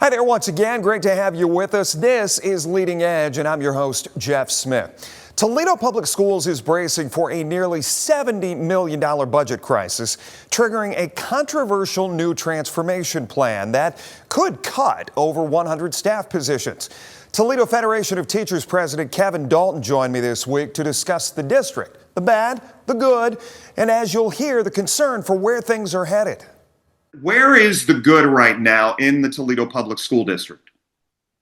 Hi there once again. Great to have you with us. This is Leading Edge, and I'm your host, Jeff Smith. Toledo Public Schools is bracing for a nearly $70 million budget crisis, triggering a controversial new transformation plan that could cut over 100 staff positions. Toledo Federation of Teachers President Kevin Dalton joined me this week to discuss the district, the bad, the good, and as you'll hear, the concern for where things are headed. Where is the good right now in the Toledo Public School District?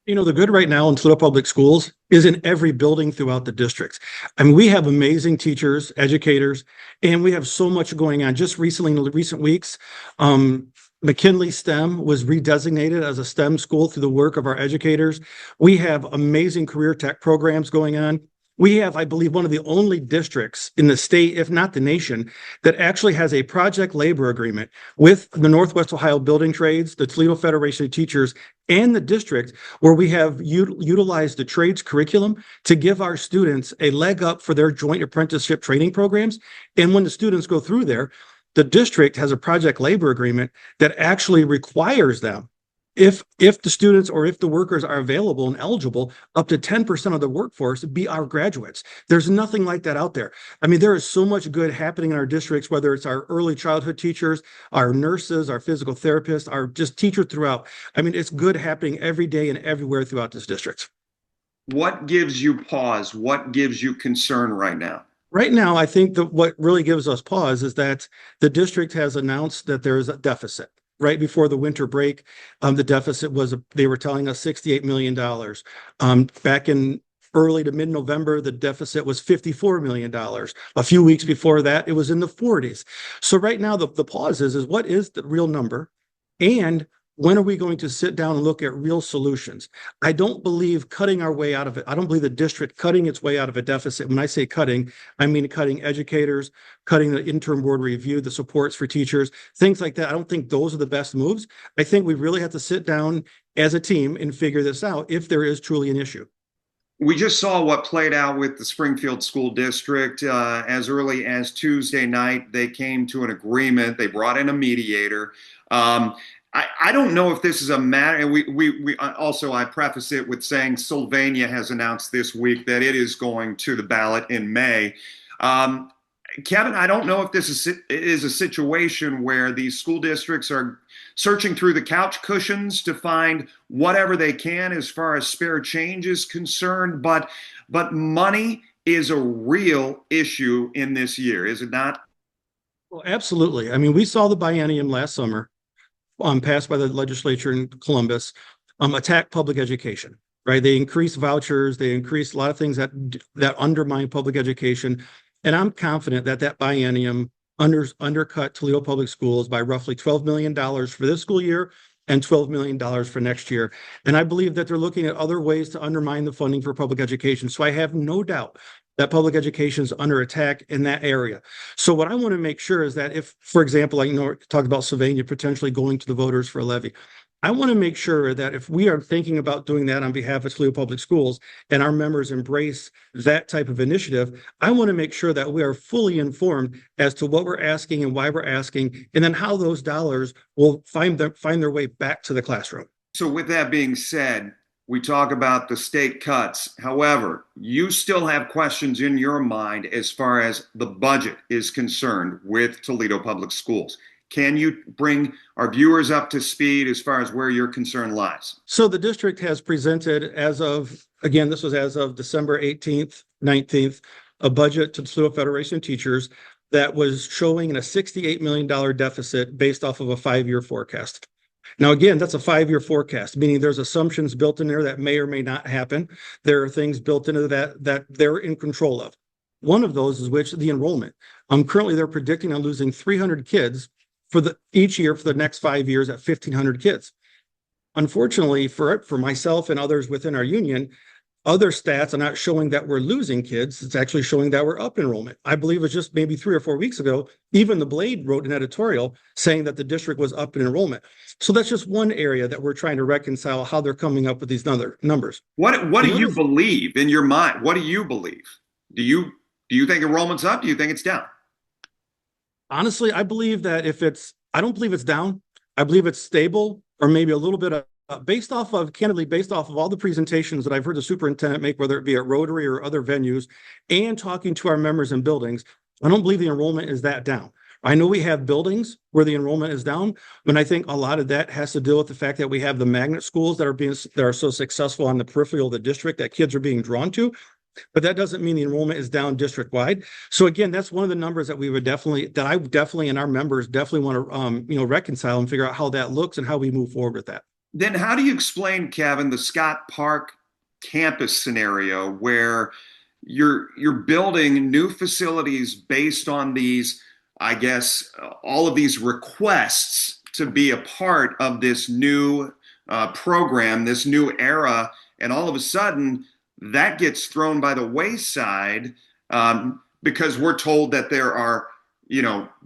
You know, the good right now in Toledo Public Schools is in every building throughout the district. I mean, we have amazing teachers, educators, and we have so much going on. Just recently, in the recent weeks, McKinley STEM was redesignated as a STEM school through the work of our educators. We have amazing career tech programs going on. We have, I believe, one of the only districts in the state, if not the nation, that actually has a project labor agreement with the Northwest Ohio Building Trades, the Toledo Federation of Teachers, and the district, where we have utilized the trades curriculum to give our students a leg up for their joint apprenticeship training programs. And when the students go through there, the district has a project labor agreement that actually requires them, if the students or if the workers are available and eligible, up to 10% of the workforce be our graduates. There's nothing like that out there. I mean, there is so much good happening in our districts, whether it's our early childhood teachers, our nurses, our physical therapists, our just teachers throughout. I mean, it's good happening every day and everywhere throughout this district. What gives you pause? What gives you concern right now? Right now, I think that what really gives us pause is that the district has announced that there is a deficit. Right before the winter break, the deficit was, they were telling us $68 million. Back in early to mid-November, the deficit was $54 million. A few weeks before that, it was in the 40s. So right now, the pause is what is the real number? And when are we going to sit down and look at real solutions? I don't believe cutting our way out of it. I don't believe the district cutting its way out of a deficit. When I say cutting, I mean cutting educators, cutting the interim board review, the supports for teachers, things like that. I don't think those are the best moves. I think we really have to sit down as a team and figure this out if there is truly an issue. We just saw what played out with the Springfield School District. As early as Tuesday night, they came to an agreement. They brought in a mediator. I don't know if this is a matter, and we also, I preface it with saying Sylvania has announced this week that it is going to the ballot in May. Kevin, I don't know if this is a situation where these school districts are searching through the couch cushions to find whatever they can as far as spare change is concerned, but money is a real issue in this year, is it not? Well, absolutely. I mean, we saw the biennium last summer. Passed by the legislature in Columbus, attack public education, right? They increase vouchers, they increase a lot of things that undermine public education. And I'm confident that that biennium undercut Toledo Public Schools by roughly $12 million for this school year and $12 million for next year. And I believe that they're looking at other ways to undermine the funding for public education. So I have no doubt that public education is under attack in that area. So what I want to make sure is that if, for example, I talked about Sylvania potentially going to the voters for a levy. I want to make sure that if we are thinking about doing that on behalf of Toledo Public Schools and our members embrace that type of initiative, I want to make sure that we are fully informed as to what we're asking and why we're asking, and then how those dollars will find their way back to the classroom. So with that being said, we talk about the state cuts. However, you still have questions in your mind as far as the budget is concerned with Toledo Public Schools. Can you bring our viewers up to speed as far as where your concern lies? So the district has presented as of, again, this was as of December 18th, 19th, a budget to the Toledo Federation of Teachers that was showing a $68 million deficit based off of a 5-year forecast. Now, again, that's a 5-year forecast, meaning there's assumptions built in there that may or may not happen. There are things built into that they're in control of. One of those is the enrollment. Currently, they're predicting on losing 300 kids each year for the next 5 years at 1,500 kids. Unfortunately, for myself and others within our union, other stats are not showing that we're losing kids. It's actually showing that we're up enrollment. I believe it was just maybe 3 or 4 weeks ago, even the Blade wrote an editorial saying that the district was up in enrollment. So that's just one area that we're trying to reconcile how they're coming up with these numbers. What do you believe in your mind? What do you believe? Do you think enrollment's up? Do you think it's down? Honestly, I believe that I don't believe it's down. I believe it's stable or maybe a little bit Candidly, based off of all the presentations that I've heard the superintendent make, whether it be at Rotary or other venues, and talking to our members in buildings, I don't believe the enrollment is that down. I know we have buildings where the enrollment is down, but I think a lot of that has to deal with the fact that we have the magnet schools that are so successful on the peripheral of the district that kids are being drawn to. But that doesn't mean the enrollment is down district wide. So again, that's one of the numbers that I definitely, and our members definitely want to, reconcile and figure out how that looks and how we move forward with that. Then how do you explain, Kevin, the Scott Park campus scenario where you're building new facilities based on these, I guess, all of these requests to be a part of this new program, this new era, and all of a sudden that gets thrown by the wayside because we're told that there are,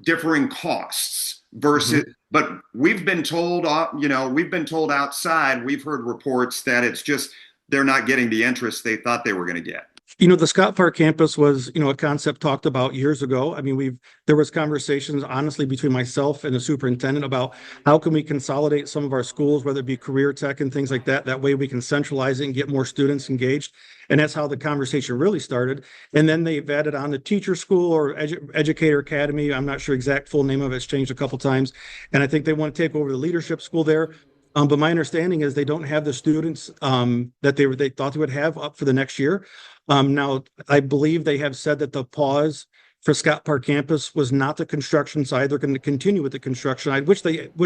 differing costs versus. Mm-hmm. But we've been told, outside, we've heard reports that it's just they're not getting the interest they thought they were going to get. The Scott Park campus was, a concept talked about years ago. I mean, there was conversations, honestly, between myself and the superintendent about how can we consolidate some of our schools, whether it be career tech and things like that. That way we can centralize it and get more students engaged. And that's how the conversation really started. And then they've added on the teacher school or educator academy. I'm not sure exact full name of it. It's changed a couple times. And I think they want to take over the leadership school there. But my understanding is they don't have the students that they thought they would have up for the next year. Now, I believe they have said that the pause for Scott Park campus was not the construction side. They're going to continue with the construction side, which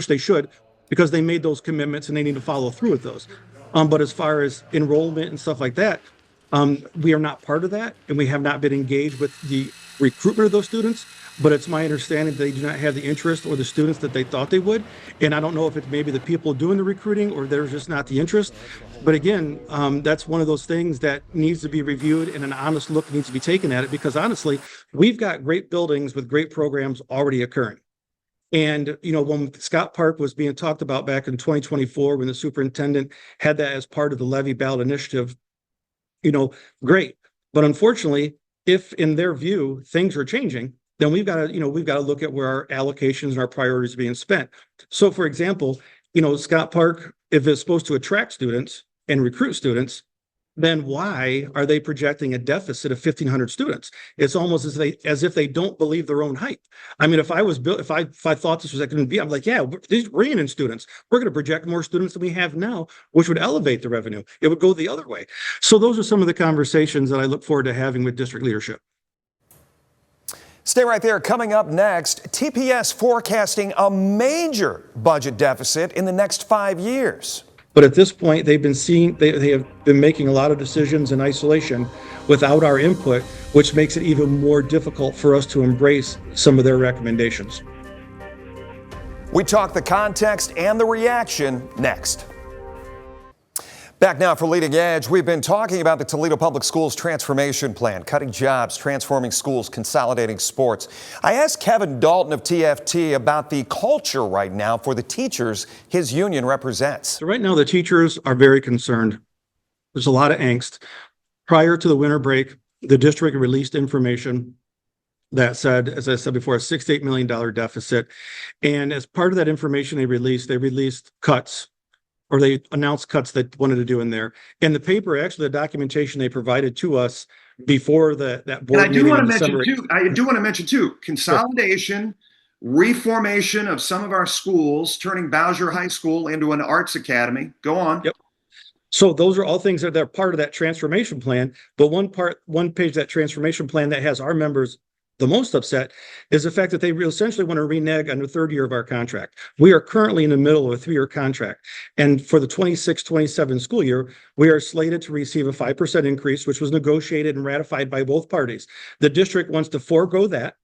they should, because they made those commitments and they need to follow through with those. But as far as enrollment and stuff like that, we are not part of that, and we have not been engaged with the recruitment of those students. But it's my understanding they do not have the interest or the students that they thought they would. And I don't know if it's maybe the people doing the recruiting or there's just not the interest. But again, that's one of those things that needs to be reviewed and an honest look needs to be taken at it, because honestly, we've got great buildings with great programs already occurring. And, when Scott Park was being talked about back in 2024, when the superintendent had that as part of the levy ballot initiative, great. But unfortunately, if in their view, things are changing, then we've got to look at where our allocations and our priorities are being spent. So for example, Scott Park, if it's supposed to attract students and recruit students, then why are they projecting a deficit of 1,500 students? It's almost as if they don't believe their own hype. I mean, if I thought this was going to be, I'm like, yeah, these bringing in students, we're going to project more students than we have now, which would elevate the revenue. It would go the other way. So those are some of the conversations that I look forward to having with district leadership. Stay right there. Coming up next, TPS forecasting a major budget deficit in the next 5 years. But at this point, they have been making a lot of decisions in isolation without our input, which makes it even more difficult for us to embrace some of their recommendations. We talk the context and the reaction next. Back now for Leading Edge, we've been talking about the Toledo Public Schools transformation plan, cutting jobs, transforming schools, consolidating sports. I asked Kevin Dalton of TFT about the culture right now for the teachers his union represents. So right now, the teachers are very concerned. There's a lot of angst. Prior to the winter break, the district released information that said, as I said before, a $6 to $8 million deficit. And as part of that information they released cuts. Or they announced cuts they wanted to do in there. And the paper, actually, the documentation they provided to us before that board and I do meeting want in to December. mention too. I do want to mention too. Consolidation, reformation of some of our schools, turning Bowser High School into an arts academy. Go on. Yep. So those are all things that are part of that transformation plan. But one page of that transformation plan that has our members the most upset is the fact that they essentially want to renege on the third year of our contract. We are currently in the middle of a 3-year contract. And for the 26-27 school year, we are slated to receive a 5% increase, which was negotiated and ratified by both parties. The district wants to forego that.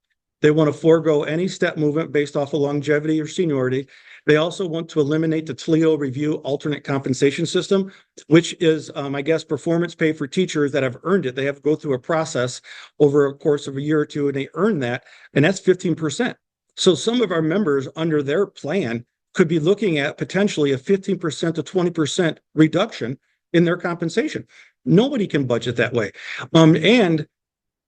They want to forego any step movement based off of longevity or seniority. They also want to eliminate the Toledo Review alternate compensation system, which is, I guess, performance pay for teachers that have earned it. They have to go through a process over a course of a year or two, and they earn that, and that's 15%. So some of our members under their plan could be looking at potentially a 15% to 20% reduction in their compensation. Nobody can budget that way. And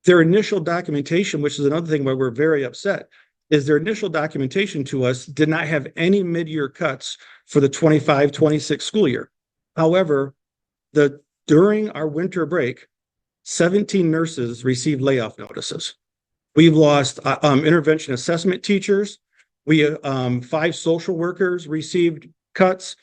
their initial documentation, which is another thing why we're very upset, is their initial documentation to us did not have any mid-year cuts for the 25-26 school year. However, during our winter break, 17 nurses received layoff notices. We've lost intervention assessment teachers. We 5 social workers received cuts.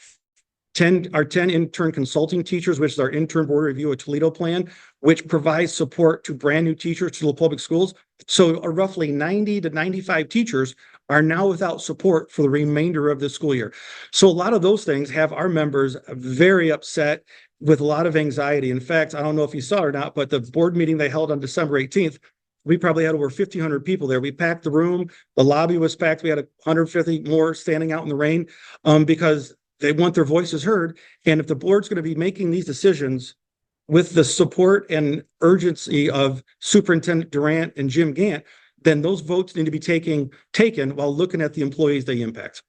10 intern consulting teachers, which is our intern board review of Toledo plan, which provides support to brand new teachers to the public schools. So roughly 90 to 95 teachers are now without support for the remainder of the school year. So a lot of those things have our members very upset with a lot of anxiety. In fact, I don't know if you saw it or not, but the board meeting they held on December 18th, we probably had over 1,500 people there. We packed the room. The lobby was packed. We had 150 more standing out in the rain because they want their voices heard. And if the board's going to be making these decisions with the support and urgency of Superintendent Durant and Jim Gant, then those votes need to be taken while looking at the employees they impact.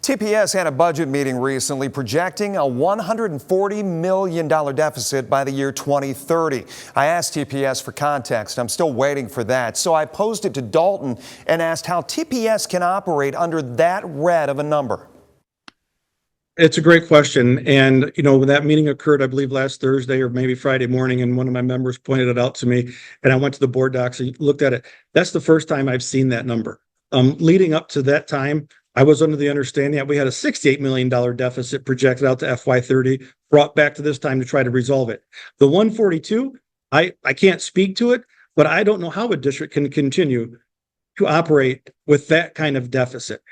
TPS had a budget meeting recently projecting a $140 million deficit by the year 2030. I asked TPS for context. I'm still waiting for that. So I posed it to Dalton and asked how TPS can operate under that red of a number. It's a great question. And, when that meeting occurred, I believe last Thursday or maybe Friday morning, and one of my members pointed it out to me, and I went to the board docs and looked at it. That's the first time I've seen that number. Leading up to that time, I was under the understanding that we had a $68 million deficit projected out to FY30, brought back to this time to try to resolve it. The 142, I can't speak to it, but I don't know how a district can continue to operate with that kind of deficit.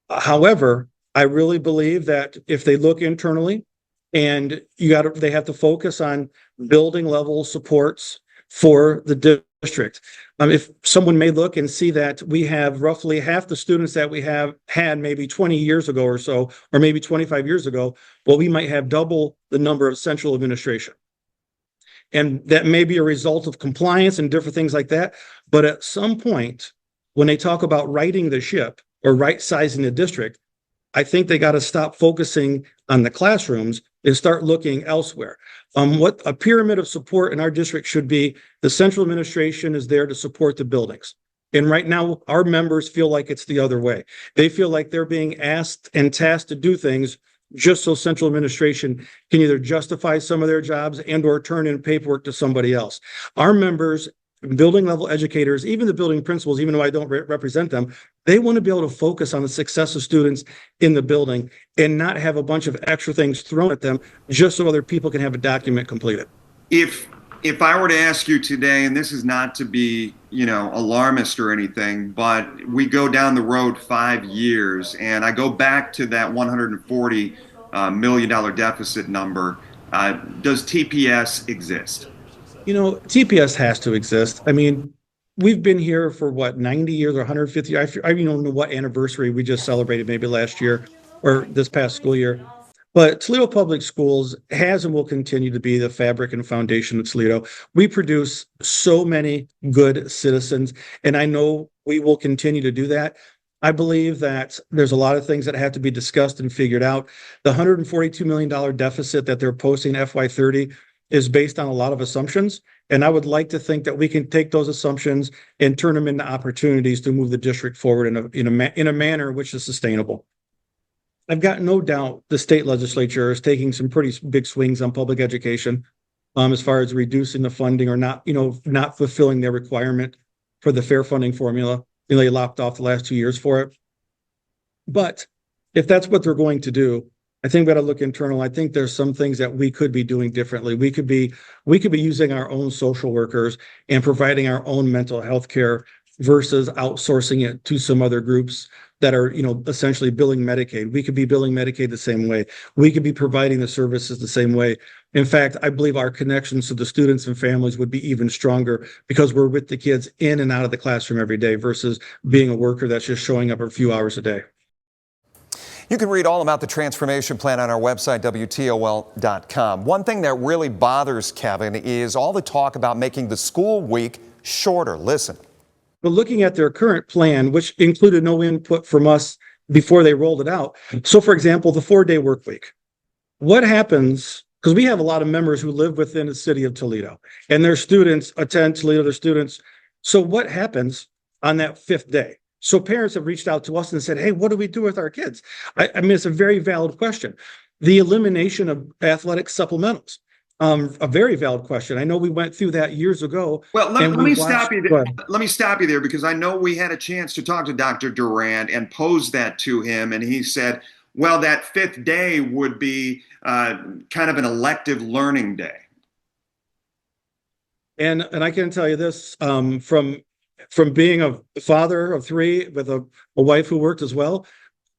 However, I really believe that if they look internally and they have to focus on building level supports for the district. If someone may look and see that we have roughly half the students that we have had maybe 20 years ago or so, or maybe 25 years ago, well, we might have double the number of central administration. And that may be a result of compliance and different things like that. But at some point, when they talk about righting the ship or right sizing the district, I think they got to stop focusing on the classrooms and start looking elsewhere. What a pyramid of support in our district should be, the central administration is there to support the buildings. And right now, our members feel like it's the other way. They feel like they're being asked and tasked to do things just so central administration can either justify some of their jobs and or turn in paperwork to somebody else. Our members, building level educators, even the building principals, even though I don't represent them, they want to be able to focus on the success of students in the building and not have a bunch of extra things thrown at them just so other people can have a document completed. If I were to ask you today, and this is not to be, alarmist or anything, but we go down the road 5 years and I go back to that $140 million deficit number, does TPS exist? TPS has to exist. I mean, we've been here for 90 years or 150 years. I don't know what anniversary we just celebrated, maybe last year or this past school year. But Toledo Public Schools has and will continue to be the fabric and foundation of Toledo. We produce so many good citizens, and I know we will continue to do that. I believe that there's a lot of things that have to be discussed and figured out. The $142 million deficit that they're posting FY30 is based on a lot of assumptions. And I would like to think that we can take those assumptions and turn them into opportunities to move the district forward in a manner which is sustainable. I've got no doubt the state legislature is taking some pretty big swings on public education as far as reducing the funding or not fulfilling their requirement for the fair funding formula. They lopped off the last 2 years for it. But if that's what they're going to do, I think we got to look internal. I think there's some things that we could be doing differently. We could be using our own social workers and providing our own mental health care versus outsourcing it to some other groups that are, essentially billing Medicaid. We could be billing Medicaid the same way. We could be providing the services the same way. In fact, I believe our connections to the students and families would be even stronger because we're with the kids in and out of the classroom every day versus being a worker that's just showing up a few hours a day. You can read all about the transformation plan on our website, WTOL.com. One thing that really bothers Kevin is all the talk about making the school week shorter. Listen. But looking at their current plan, which included no input from us before they rolled it out. So, for example, the 4-day work week. What happens, because we have a lot of members who live within the city of Toledo, and their students attend Toledo, their students. So what happens on that 5th day? So parents have reached out to us and said, hey, what do we do with our kids? I mean, it's a very valid question. The elimination of athletic supplementals, a very valid question. I know we went through that years ago. Well, And let we me watched. stop you there. Let me stop you there because I know we had a chance to talk to Dr. Durant and pose that to him, and he said, "Well, that fifth day would be kind of an elective learning day." And I can tell you this, from being a father of three with a wife who worked as well,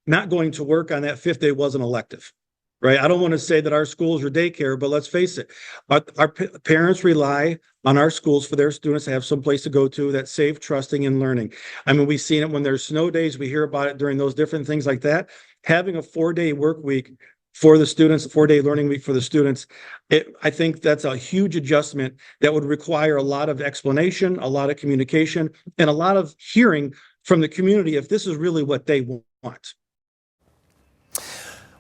not going to work on that fifth day was an elective, right? I don't want to say that our schools are daycare, but let's face it, our parents rely on our schools for their students to have some place to go to that's safe, trusting, and learning. I mean, we've seen it when there's snow days. We hear about it during those different things like that. Having a 4-day work week for the students, a 4-day learning week for the students, I think that's a huge adjustment that would require a lot of explanation, a lot of communication, and a lot of hearing from the community if this is really what they want.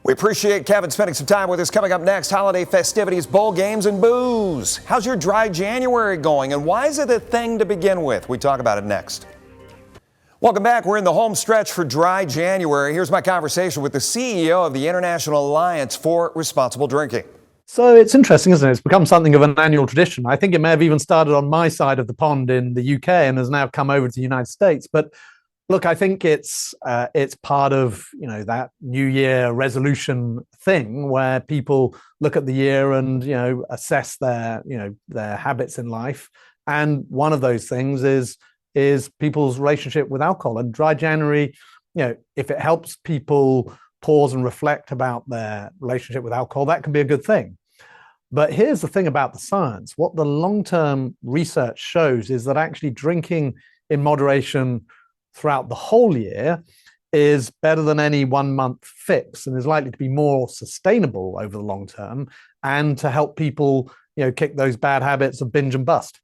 We appreciate Kevin spending some time with us. Coming up next, holiday festivities, bowl games, and booze. How's your dry January going, and why is it a thing to begin with? We talk about it next. Welcome back. We're in the home stretch for dry January. Here's my conversation with the CEO of the International Alliance for Responsible Drinking. So it's interesting, isn't it? It's become something of an annual tradition. I think it may have even started on my side of the pond in the UK and has now come over to the United States. But look, I think it's part of, you know, that New Year resolution thing where people look at the year and, you know, assess their habits in life. And one of those things is people's relationship with alcohol. And dry January, you know, if it helps people pause and reflect about their relationship with alcohol, that can be a good thing. But here's the thing about the science. What the long-term research shows is that actually drinking in moderation throughout the whole year is better than any 1-month fix and is likely to be more sustainable over the long term and to help people, you know, kick those bad habits of binge and bust.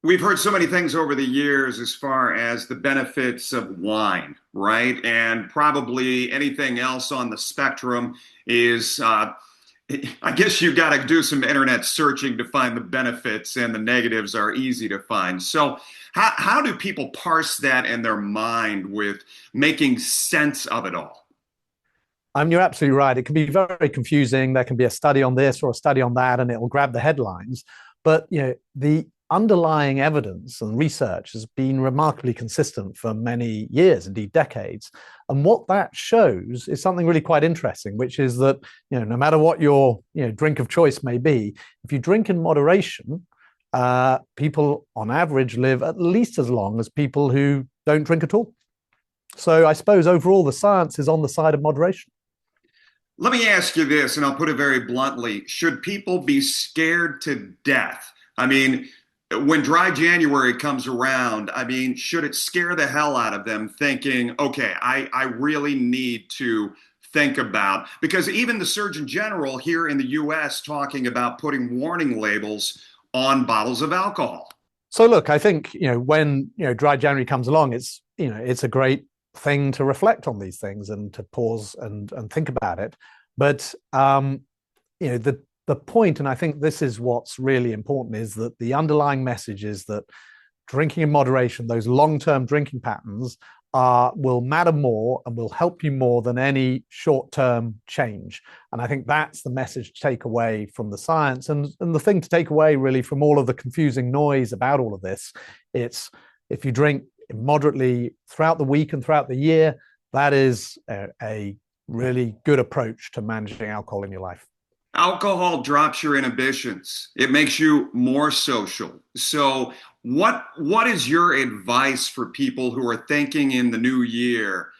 We've heard so many things over the years as far as the benefits of wine, right? And probably anything else on the spectrum is, I guess you've got to do some internet searching to find the benefits, and the negatives are easy to find. So how do people parse that in their mind with making sense of it all? I mean, you're absolutely right. It can be very confusing. There can be a study on this or a study on that, and it will grab the headlines. But, you know, the underlying evidence and research has been remarkably consistent for many years, indeed decades. And what that shows is something really quite interesting, which is that, you know, no matter what your, you know, drink of choice may be, if you drink in moderation, people on average live at least as long as people who don't drink at all. So I suppose overall the science is on the side of moderation. Let me ask you this, and I'll put it very bluntly. Should people be scared to death? I mean, when dry January comes around, I mean, should it scare the hell out of them thinking, okay, I really need to think about, because even the Surgeon General here in the US talking about putting warning labels on bottles of alcohol. So look, I think, you know, when, you know, dry January comes along, it's, you know, it's a great thing to reflect on these things and to pause and think about it. But, you know, the point, and I think this is what's really important, is that the underlying message is that drinking in moderation, those long-term drinking patterns will matter more and will help you more than any short-term change. And I think that's the message to take away from the science. And the thing to take away really from all of the confusing noise about all of this, it's if you drink moderately throughout the week and throughout the year, that is a really good approach to managing alcohol in your life. Alcohol drops your inhibitions. It makes you more social. So what is your advice for people who are thinking in the new year,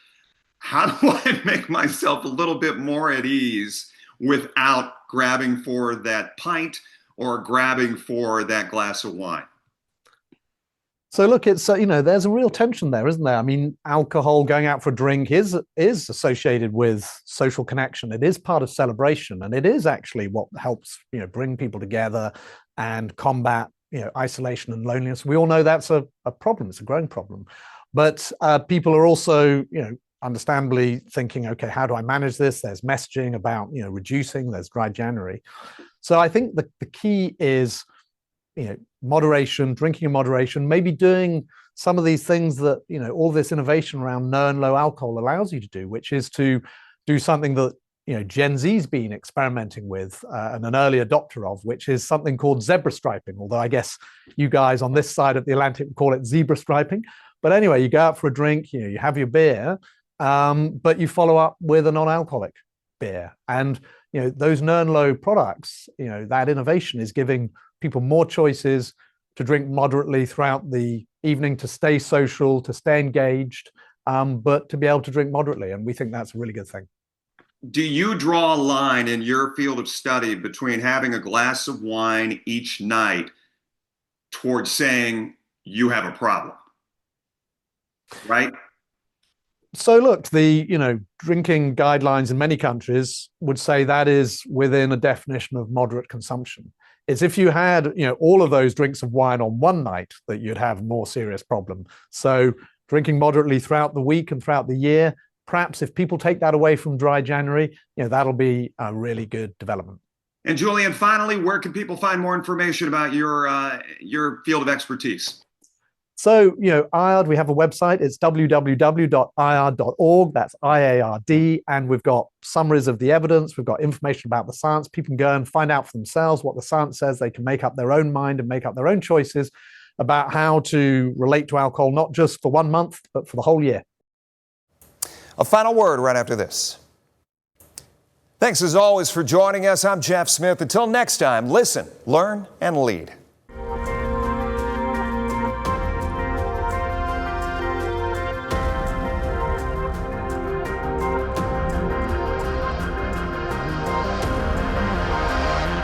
how do I make myself a little bit more at ease without grabbing for that pint or grabbing for that glass of wine? So look, it's you know, there's a real tension there, isn't there? I mean, alcohol, going out for a drink is associated with social connection. It is part of celebration, and it is actually what helps, you know, bring people together and combat, you know, isolation and loneliness. We all know that's a problem. It's a growing problem. But people are also, you know, understandably thinking, okay, how do I manage this? There's messaging about, you know, reducing. There's dry January. So I think the key is moderation, drinking in moderation, maybe doing some of these things that, all this innovation around no and low alcohol allows you to do, which is to do something that, Gen Z's been experimenting with and an early adopter of, which is something called zebra striping. Although I guess you guys on this side of the Atlantic call it zebra striping. But anyway, you go out for a drink, you have your beer, but you follow up with a non-alcoholic beer. And, those no and low products, that innovation is giving people more choices to drink moderately throughout the evening, to stay social, to stay engaged, but to be able to drink moderately. And we think that's a really good thing. Do you draw a line in your field of study between having a glass of wine each night towards saying you have a problem? Right? So look, the drinking guidelines in many countries would say that is within a definition of moderate consumption. It's if you had all of those drinks of wine on one night that you'd have a more serious problem. So drinking moderately throughout the week and throughout the year, perhaps if people take that away from dry January, that'll be a really good development. And Julian, finally, where can people find more information about your field of expertise? So, IARD, we have a website. It's www.iard.org. That's IARD. And we've got summaries of the evidence. We've got information about the science. People can go and find out for themselves what the science says. They can make up their own mind and make up their own choices about how to relate to alcohol, not just for 1 month, but for the whole year. A final word right after this. Thanks as always for joining us. I'm Jeff Smith. Until next time, listen, learn, and lead.